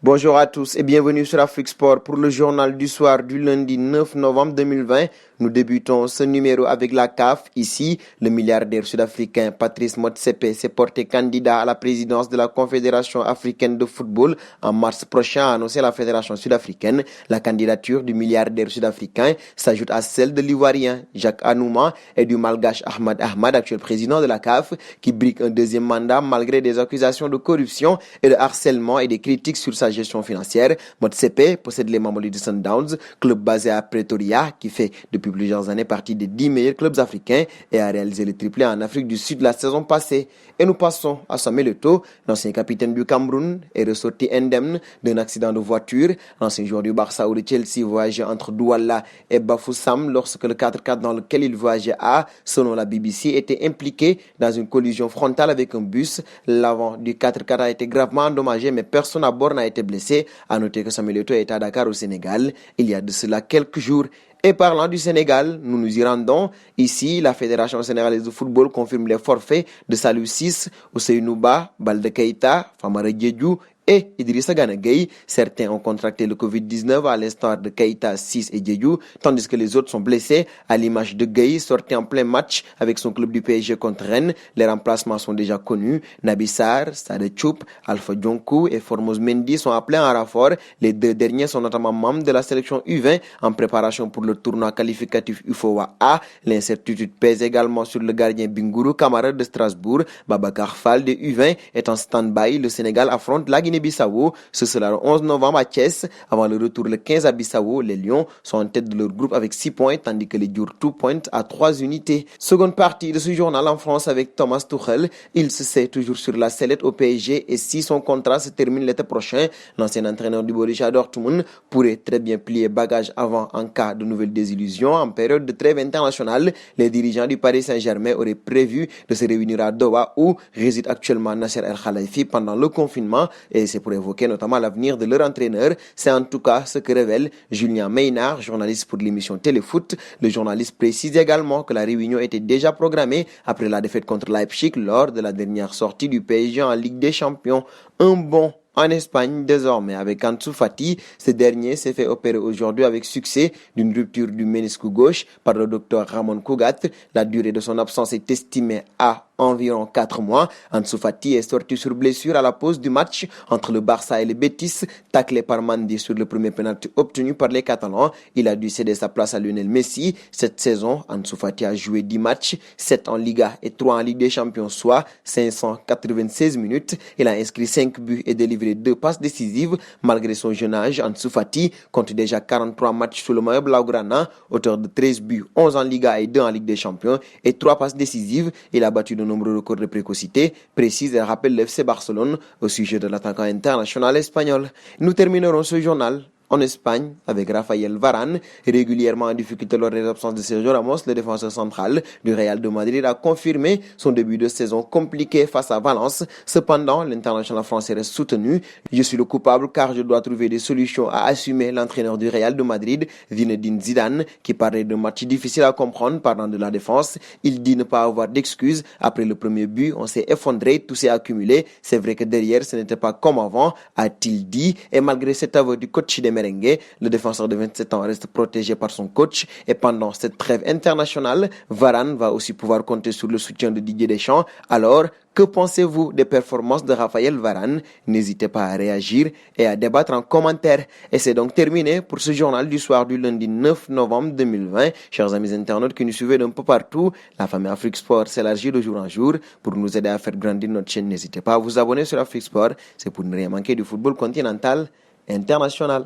Bonjour à tous et bienvenue sur Afrique Sport pour le journal du soir du lundi 9 novembre 2020. Nous débutons ce numéro avec la CAF. Ici, le milliardaire sud-africain Patrice Motsepe s'est porté candidat à la présidence de la Confédération africaine de football en mars prochain, a annoncé la Fédération sud-africaine. La candidature du milliardaire sud-africain s'ajoute à celle de l'Ivoirien Jacques Anouma et du Malgache Ahmad, actuel président de la CAF, qui brigue un deuxième mandat malgré des accusations de corruption et de harcèlement et des critiques sur sa gestion financière. Motsepe possède les Mamelodi Sundowns, club basé à Pretoria, qui fait depuis plusieurs années partie des 10 meilleurs clubs africains et a réalisé le triplé en Afrique du Sud la saison passée. Et nous passons à Samuel Eto'o, l'ancien capitaine du Cameroun, est ressorti indemne d'un accident de voiture. L'ancien joueur du Barça ou de Chelsea voyageait entre Douala et Bafoussam lorsque le 4x4 dans lequel il voyageait a, selon la BBC, été impliqué dans une collision frontale avec un bus. L'avant du 4x4 a été gravement endommagé, mais personne à bord n'a été blessé. À noter que Samuel Eto'o est à Dakar au Sénégal il y a de cela quelques jours. Et parlant du Sénégal, nous nous y rendons. Ici, la Fédération sénégalaise de football confirme les forfaits de Salou Ciss, Ousseynou Ba, Balde Keita, Famara Diédhiou et Idrissa Gana Gueye. Certains ont contracté le Covid-19 à l'instar de Keita, Ciss et Diédhiou, tandis que les autres sont blessés, à l'image de Gueye, sorti en plein match avec son club du PSG contre Rennes. Les remplacements sont déjà connus. Naby Sarr, Sade Thioub, Alpha Dionkou et Formose Mendy sont appelés en renfort. Les deux derniers sont notamment membres de la sélection U20 en préparation pour le tournoi qualificatif UFOA A. L'incertitude pèse également sur le gardien Bingourou Kamara de Strasbourg. Babacar Fall de U20 est en stand-by. Le Sénégal affronte la Guinée-Bissau. Ce sera le 11 novembre à Thiès. Avant le retour le 15 à Bissau, les Lions sont en tête de leur groupe avec 6 points, tandis que les Djur 2 points à 3 unités. Seconde partie de ce journal en France avec Thomas Tuchel. Il se sait toujours sur la sellette au PSG et si son contrat se termine l'été prochain, l'ancien entraîneur du Borussia Dortmund pourrait très bien plier bagage avant en cas de nouvelles désillusions. En période de trêve internationale, les dirigeants du Paris Saint-Germain auraient prévu de se réunir à Doha où réside actuellement Nasser El Khelaifi pendant le confinement et c'est pour évoquer notamment l'avenir de leur entraîneur. C'est en tout cas ce que révèle Julien Maynard, journaliste pour l'émission Téléfoot. Le journaliste précise également que la réunion était déjà programmée après la défaite contre Leipzig lors de la dernière sortie du PSG en Ligue des Champions. Un bon en Espagne désormais avec Ansu Fati. Ce dernier s'est fait opérer aujourd'hui avec succès d'une rupture du ménisque gauche par le docteur Ramon Cugat. La durée de son absence est estimée à environ 4 mois. Ansu Fati est sorti sur blessure à la pause du match entre le Barça et le Betis, taclé par Mendy sur le premier penalty obtenu par les Catalans. Il a dû céder sa place à Lionel Messi. Cette saison, Ansu Fati a joué 10 matchs, 7 en Liga et 3 en Ligue des Champions, soit 596 minutes. Il a inscrit 5 buts et délivré 2 passes décisives. Malgré son jeune âge, Ansu Fati compte déjà 43 matchs sous le maillot blaugrana, auteur de 13 buts, 11 en Liga et 2 en Ligue des Champions et 3 passes décisives. Il a battu de nombreux records de précocité, précise et rappelle le FC Barcelone au sujet de l'attaquant international espagnol. Nous terminerons ce journal en Espagne avec Raphaël Varane, régulièrement en difficulté lors des absences de Sergio Ramos. Le défenseur central du Real de Madrid a confirmé son début de saison compliqué face à Valence. Cependant, l'international français reste soutenu. Je suis le coupable car je dois trouver des solutions, à assumer l'entraîneur du Real de Madrid, Zinedine Zidane, qui parlait de match difficile à comprendre parlant de la défense. Il dit ne pas avoir d'excuses. Après le premier but, on s'est effondré, tout s'est accumulé. C'est vrai que derrière, ce n'était pas comme avant, a-t-il dit. Et malgré cet aveu du coach des Merengue, le défenseur de 27 ans reste protégé par son coach et pendant cette trêve internationale, Varane va aussi pouvoir compter sur le soutien de Didier Deschamps. Alors, que pensez-vous des performances de Raphaël Varane? N'hésitez pas à réagir et à débattre en commentaire. Et c'est donc terminé pour ce journal du soir du lundi 9 novembre 2020. Chers amis internautes qui nous suivez d'un peu partout, la famille Afrique Sport s'élargit de jour en jour. Pour nous aider à faire grandir notre chaîne, n'hésitez pas à vous abonner sur Afrique Sport. C'est pour ne rien manquer du football continental et international.